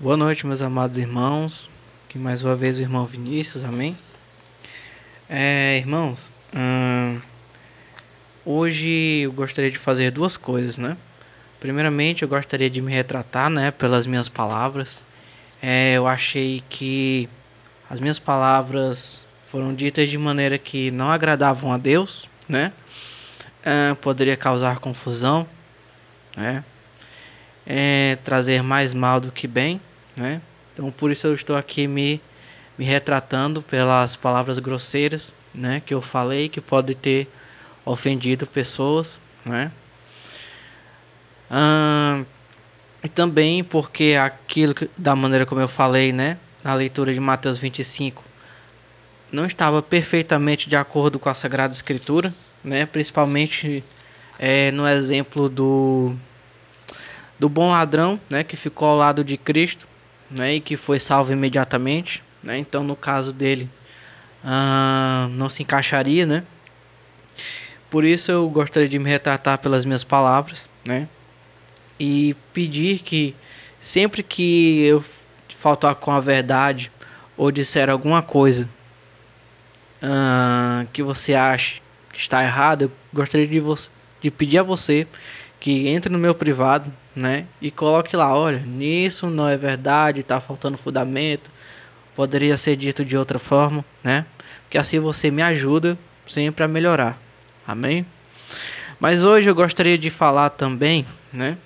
Boa noite, meus amados irmãos. Que mais uma vez o irmão Vinícius, amém? Irmãos, hoje eu gostaria de fazer duas coisas, né? Primeiramente, eu gostaria de me retratar, né, pelas minhas palavras. Eu achei que as minhas palavras foram ditas de maneira que não agradavam a Deus, né? Poderia causar confusão, né? Trazer mais mal do que bem, né? Então por isso eu estou aqui me retratando pelas palavras grosseiras, né, que eu falei, que pode ter ofendido pessoas, né? E também porque aquilo da maneira como eu falei, né, na leitura de Mateus 25, não estava perfeitamente de acordo com a Sagrada Escritura, né? Principalmente no exemplo do bom ladrão, né, que ficou ao lado de Cristo, né, e que foi salvo imediatamente, né? Então, no caso dele, não se encaixaria, né? Por isso eu gostaria de me retratar pelas minhas palavras, né? E pedir que sempre que eu faltar com a verdade ou disser alguma coisa que você acha que está errado, eu gostaria de pedir a você que entre no meu privado, né, e coloque lá, olha, nisso não é verdade, está faltando fundamento, poderia ser dito de outra forma, né, porque assim você me ajuda sempre a melhorar, amém? Mas hoje eu gostaria de falar também, né,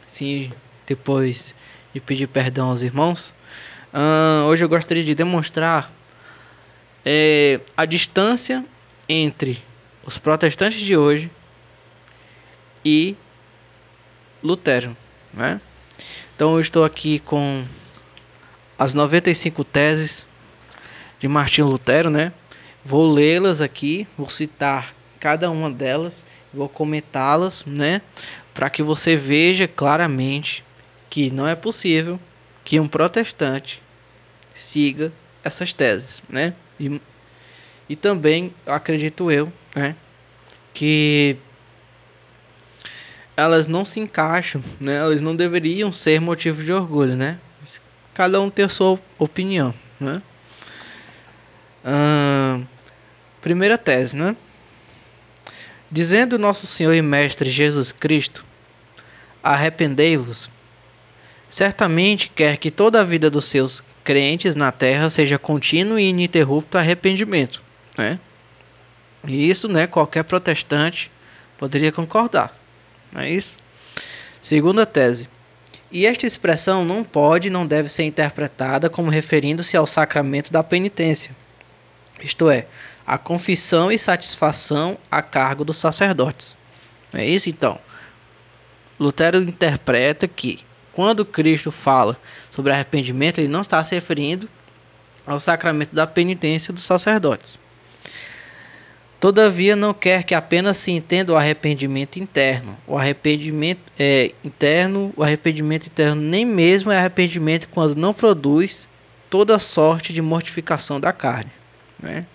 se depois de pedir perdão aos irmãos, hoje eu gostaria de demonstrar a distância entre os protestantes de hoje e Lutero, né? Então eu estou aqui com as 95 teses de Martinho Lutero, né? Vou lê-las aqui, vou citar cada uma delas, vou comentá-las, né? Para que você veja claramente que não é possível que um protestante siga essas teses, né? E também acredito eu, né, que elas não se encaixam, né? Elas não deveriam ser motivo de orgulho, né? Cada um tem a sua opinião, né? Primeira tese, né? Dizendo nosso Senhor e Mestre Jesus Cristo, arrependei-vos. Certamente quer que toda a vida dos seus crentes na terra seja contínuo e ininterrupto arrependimento, né? E isso, né, qualquer protestante poderia concordar, não é isso? Segunda tese. E esta expressão não deve ser interpretada como referindo-se ao sacramento da penitência, isto é, a confissão e satisfação a cargo dos sacerdotes. Não é isso, então? Lutero interpreta que, quando Cristo fala sobre arrependimento, ele não está se referindo ao sacramento da penitência dos sacerdotes. Todavia, não quer que apenas se entenda o arrependimento interno. O arrependimento interno nem mesmo é arrependimento quando não produz toda sorte de mortificação da carne, né?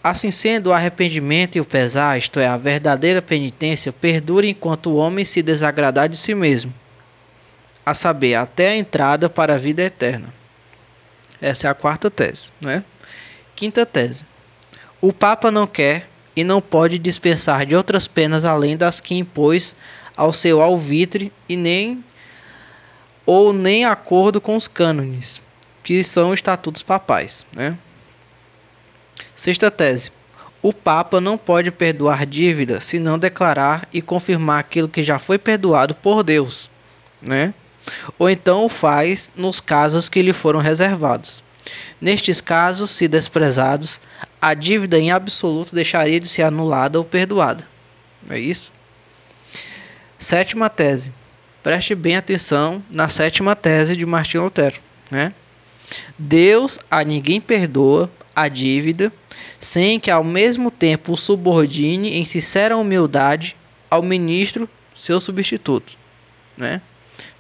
Assim sendo, o arrependimento e o pesar, isto é, a verdadeira penitência, perdura enquanto o homem se desagradar de si mesmo, a saber, até a entrada para a vida eterna. Essa é a quarta tese, né? Quinta tese. O Papa não quer e não pode dispensar de outras penas além das que impôs ao seu alvitre e nem acordo com os cânones, que são estatutos papais, né? Sexta tese. O Papa não pode perdoar dívida se não declarar e confirmar aquilo que já foi perdoado por Deus, né? Ou então o faz nos casos que lhe foram reservados. Nestes casos, se desprezados, a dívida em absoluto deixaria de ser anulada ou perdoada. É isso? Sétima tese. Preste bem atenção na sétima tese de Martinho Lutero, né? Deus a ninguém perdoa a dívida sem que ao mesmo tempo o subordine em sincera humildade ao ministro, seu substituto, né?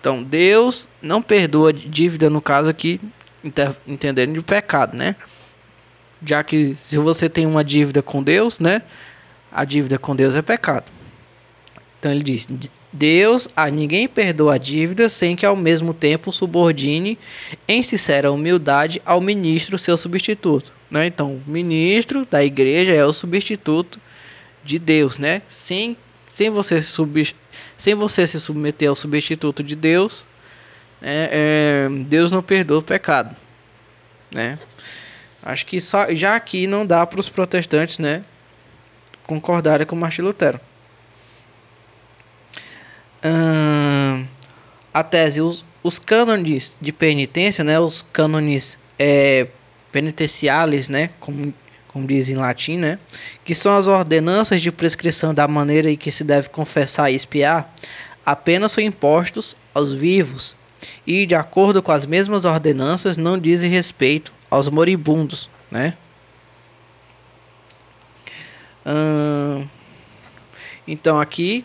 Então, Deus não perdoa dívida, no caso aqui, entendendo de pecado, né? Já que se você tem uma dívida com Deus, né? A dívida com Deus é pecado. Então ele diz: Deus a ninguém perdoa a dívida sem que ao mesmo tempo subordine em sincera humildade ao ministro seu substituto, né? Então, o ministro da igreja é o substituto de Deus, né? Sem você se submeter ao substituto de Deus, Deus não perdoa o pecado, né? Acho que já aqui não dá para os protestantes, né, concordarem com Martim Lutero. A tese, os cânones de penitência, né, os cânones penitenciales, né, como diz em latim, né, que são as ordenanças de prescrição da maneira em que se deve confessar e expiar, apenas são impostos aos vivos e, de acordo com as mesmas ordenanças, não dizem respeito aos moribundos, né? Então aqui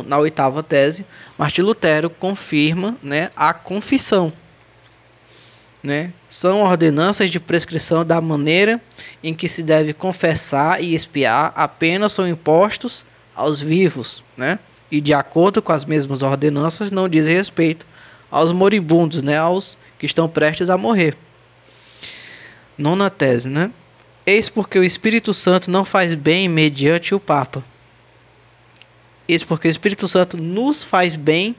na oitava tese, Martim Lutero confirma, né, a confissão, né? São ordenanças de prescrição da maneira em que se deve confessar e expiar, apenas são impostos aos vivos, né? E de acordo com as mesmas ordenanças não dizem respeito aos moribundos, né, aos que estão prestes a morrer. Nona tese, né? Eis porque o Espírito Santo não faz bem mediante o Papa. Eis porque o Espírito Santo nos faz bem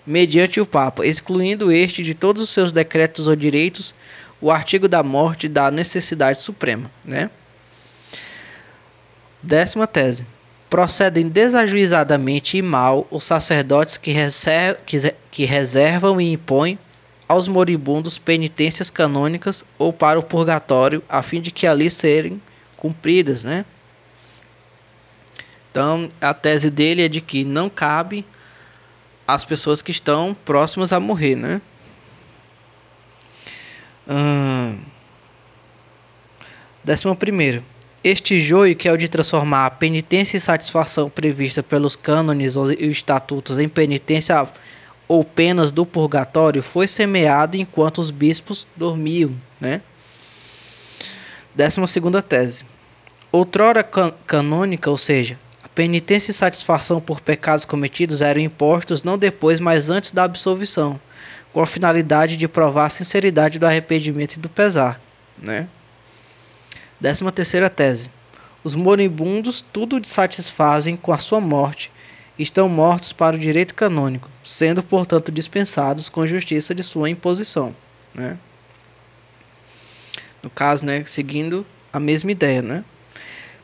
mediante o Papa, excluindo este de todos os seus decretos ou direitos o artigo da morte da necessidade suprema, né? Décima tese. Procedem desajuizadamente e mal os sacerdotes que reservam e impõem aos moribundos penitências canônicas ou para o purgatório, a fim de que ali serem cumpridas, né? Então, a tese dele é de que não cabe às pessoas que estão próximas a morrer, né? Décima primeira. Este joio, que é o de transformar a penitência e satisfação prevista pelos cânones e estatutos em penitência ou penas do purgatório, foi semeado enquanto os bispos dormiam, né? 12ª tese. Outrora canônica, ou seja, a penitência e satisfação por pecados cometidos eram impostos não depois, mas antes da absolvição, com a finalidade de provar a sinceridade do arrependimento e do pesar, né? 13ª tese. Os moribundos tudo satisfazem com a sua morte, estão mortos para o direito canônico, sendo, portanto, dispensados com justiça de sua imposição, né? No caso, né, seguindo a mesma ideia, né?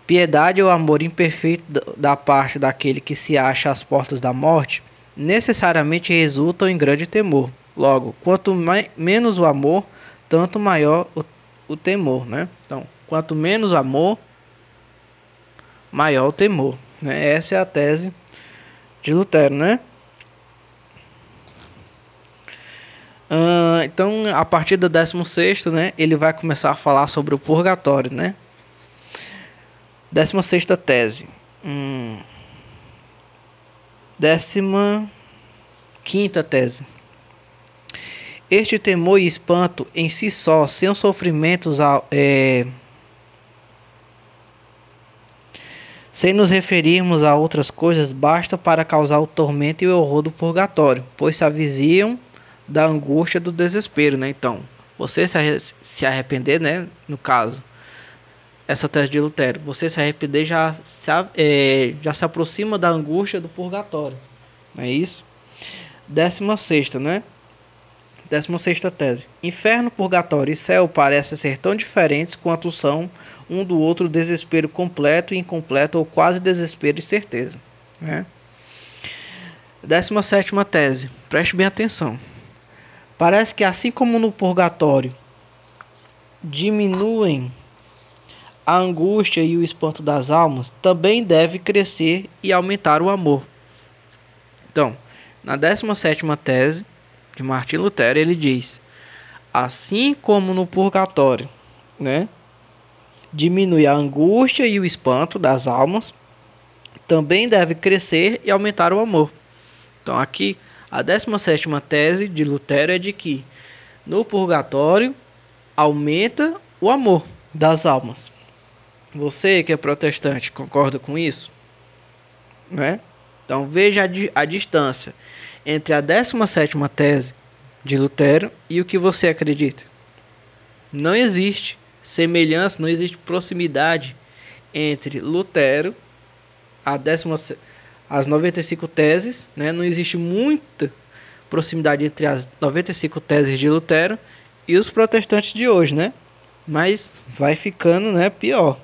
Piedade ou amor imperfeito da parte daquele que se acha às portas da morte necessariamente resultam em grande temor. Logo, quanto menos o amor, tanto maior o temor, né? Então, quanto menos amor, maior o temor, né? Essa é a tese de Lutero, né? Então, a partir do 16º, né, ele vai começar a falar sobre o purgatório, né? 16ª tese. 15ª tese. Este temor e espanto em si só, sem os sofrimentos, sem nos referirmos a outras coisas, basta para causar o tormento e o horror do purgatório, pois se avizinham da angústia do desespero, né? Então, você se arrepender, né? No caso, essa tese de Lutero, você se arrepender já se aproxima da angústia do purgatório, não é isso? 16ª, né? 16ª tese. Inferno, purgatório e céu parecem ser tão diferentes quanto são um do outro desespero completo e incompleto, ou quase desespero e certeza, né? 17ª tese. Preste bem atenção. Parece que assim como no purgatório diminuem a angústia e o espanto das almas, também deve crescer e aumentar o amor. Então, na 17ª tese de Martim Lutero, ele diz: assim como no purgatório, né, diminui a angústia e o espanto das almas, também deve crescer e aumentar o amor. Então aqui, a 17ª tese de Lutero é de que no purgatório aumenta o amor das almas. Você que é protestante, concorda com isso? Né? Então veja a distância entre a 17ª tese de Lutero e o que você acredita. Não existe semelhança, não existe proximidade entre Lutero, as 95 teses, né? Não existe muita proximidade entre as 95 teses de Lutero e os protestantes de hoje, né? Mas vai ficando, né, pior.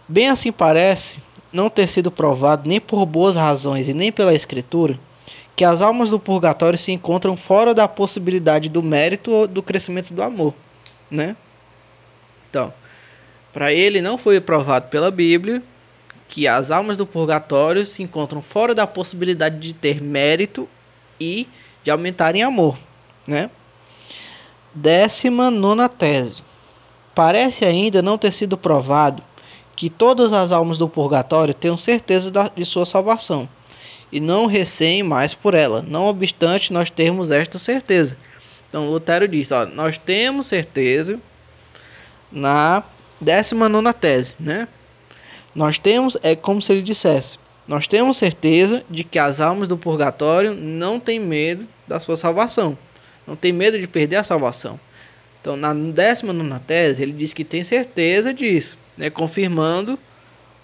Bem assim parece não ter sido provado nem por boas razões e nem pela Escritura que as almas do purgatório se encontram fora da possibilidade do mérito ou do crescimento do amor, né? Então, para ele não foi provado pela Bíblia que as almas do purgatório se encontram fora da possibilidade de ter mérito e de aumentar em amor, né? 19ª tese. Parece ainda não ter sido provado que todas as almas do purgatório tenham certeza de sua salvação e não receiem mais por ela, não obstante nós termos esta certeza. Então Lutero diz, ó, nós temos certeza na 19ª tese, né? Nós temos, é como se ele dissesse, nós temos certeza de que as almas do purgatório não têm medo da sua salvação, não tem medo de perder a salvação. Então, na 19ª tese, ele diz que tem certeza disso, né, confirmando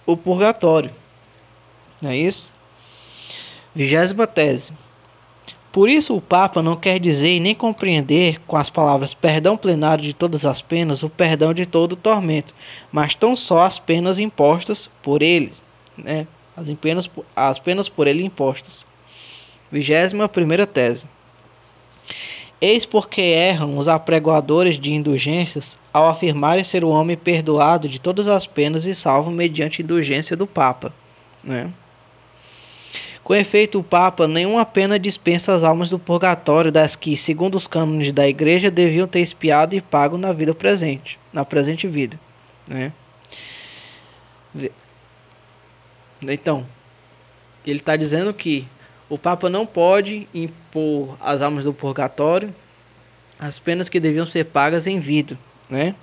o purgatório. Não é isso? 20ª tese. Por isso, o Papa não quer dizer e nem compreender com as palavras perdão plenário de todas as penas o perdão de todo o tormento, mas tão só as penas impostas por ele, né? As penas por ele impostas. 21ª tese. Eis porque erram os apregoadores de indulgências ao afirmarem ser o homem perdoado de todas as penas e salvo mediante indulgência do Papa, né? Com efeito, o Papa nenhuma pena dispensa as almas do purgatório das que, segundo os cânones da Igreja, deviam ter expiado e pago na vida presente, na presente vida, né? Então, ele está dizendo que o Papa não pode impor às almas do purgatório as penas que deviam ser pagas em vida, né?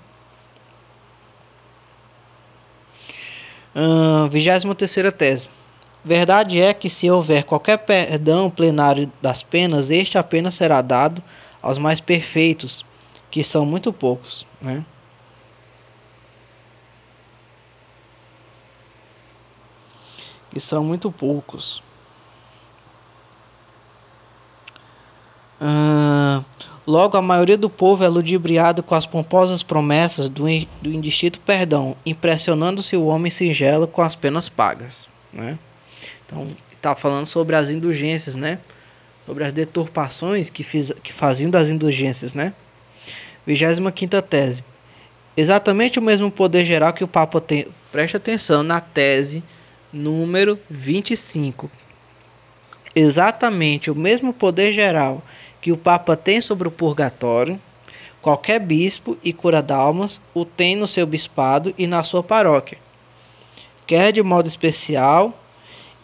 23ª tese. Verdade é que se houver qualquer perdão plenário das penas, este apenas será dado aos mais perfeitos, que são muito poucos, né? Que são muito poucos. Logo, a maioria do povo é ludibriado com as pomposas promessas do indistinto perdão, impressionando-se o homem singelo com as penas pagas, né? Então, está falando sobre as indulgências, né? Sobre as deturpações que faziam das indulgências, né? 25ª tese. Exatamente o mesmo poder geral que o Papa tem. Preste atenção na tese número 25. Exatamente o mesmo poder geral que o Papa tem sobre o purgatório, qualquer bispo e cura d'almas o tem no seu bispado e na sua paróquia, quer de modo especial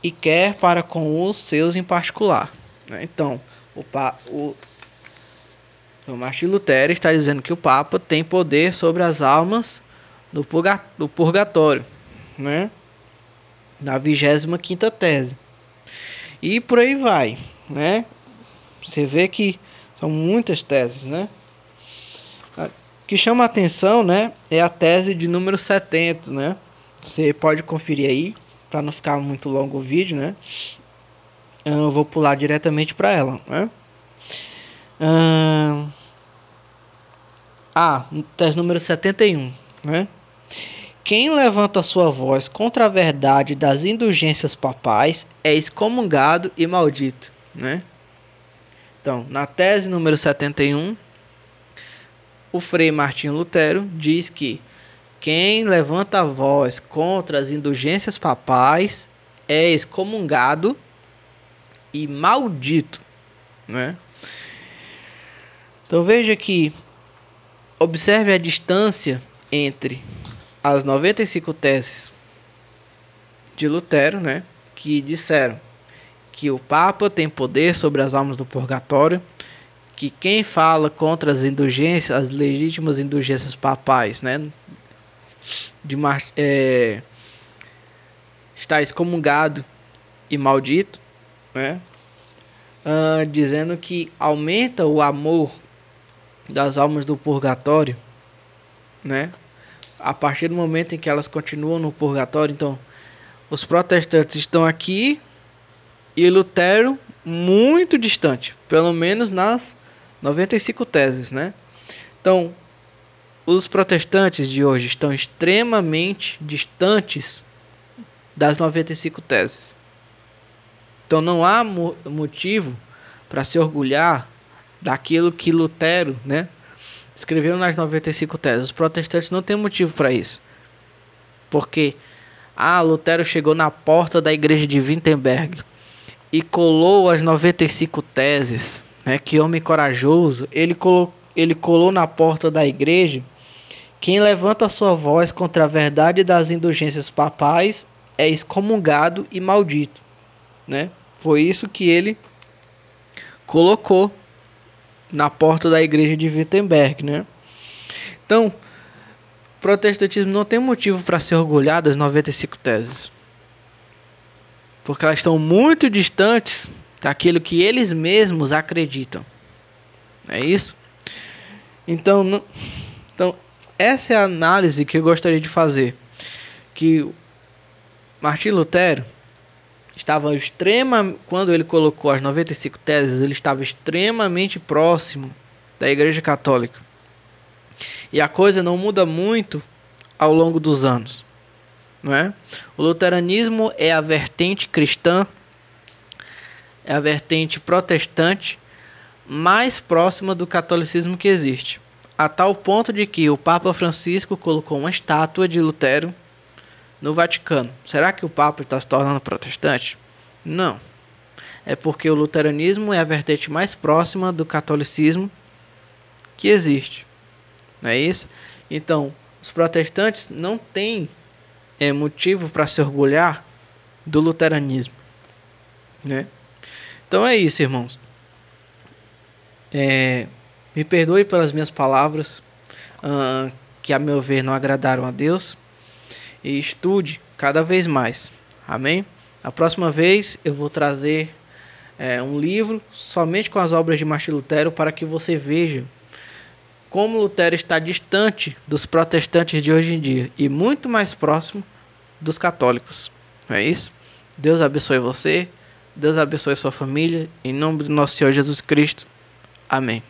e quer para com os seus em particular. Então, o Martim Lutero está dizendo que o Papa tem poder sobre as almas do purgatório, né? Na 25ª tese. E por aí vai, né? Você vê que são muitas teses, né? O que chama a atenção, né, é a tese de número 70, né? Você pode conferir aí, para não ficar muito longo o vídeo, né? Eu vou pular diretamente para ela, né? Tese número 71, né? Quem levanta sua voz contra a verdade das indulgências papais é excomungado e maldito, né? Então, na tese número 71, o Frei Martinho Lutero diz que quem levanta a voz contra as indulgências papais é excomungado e maldito, né? Então veja que, observe a distância entre as 95 teses de Lutero, né, que disseram que o Papa tem poder sobre as almas do purgatório, que quem fala contra as indulgências, as legítimas indulgências papais, né, está excomungado e maldito, né? Dizendo que aumenta o amor das almas do purgatório, né? A partir do momento em que elas continuam no purgatório. Então, os protestantes estão aqui e Lutero muito distante, pelo menos nas 95 teses, né? Então, os protestantes de hoje estão extremamente distantes das 95 teses. Então não há motivo para se orgulhar daquilo que Lutero, né, escreveu nas 95 teses. Os protestantes não têm motivo para isso. Porque Lutero chegou na porta da igreja de Wittenberg e colou as 95 teses, né? Que homem corajoso. Ele colou na porta da igreja. Quem levanta sua voz contra a verdade das indulgências papais é excomungado e maldito, né? Foi isso que ele colocou na porta da igreja de Wittenberg, né? Então, o protestantismo não tem motivo para se orgulhar das 95 teses, porque elas estão muito distantes daquilo que eles mesmos acreditam. É isso? Então, essa é a análise que eu gostaria de fazer. Que Martim Lutero estava quando ele colocou as 95 teses, ele estava extremamente próximo da Igreja Católica. E a coisa não muda muito ao longo dos anos, não é? O luteranismo é a vertente cristã, é a vertente protestante mais próxima do catolicismo que existe. A tal ponto de que o Papa Francisco colocou uma estátua de Lutero no Vaticano. Será que o Papa está se tornando protestante? Não. É porque o luteranismo é a vertente mais próxima do catolicismo que existe. Não é isso? Então, os protestantes não têm motivo para se orgulhar do luteranismo, né? Então é isso, irmãos. Me perdoe pelas minhas palavras, que a meu ver não agradaram a Deus. E estude cada vez mais. Amém? A próxima vez eu vou trazer um livro somente com as obras de Martim Lutero, para que você veja como Lutero está distante dos protestantes de hoje em dia e muito mais próximo dos católicos. Não é isso? Deus abençoe você. Deus abençoe sua família. Em nome do nosso Senhor Jesus Cristo. Amém.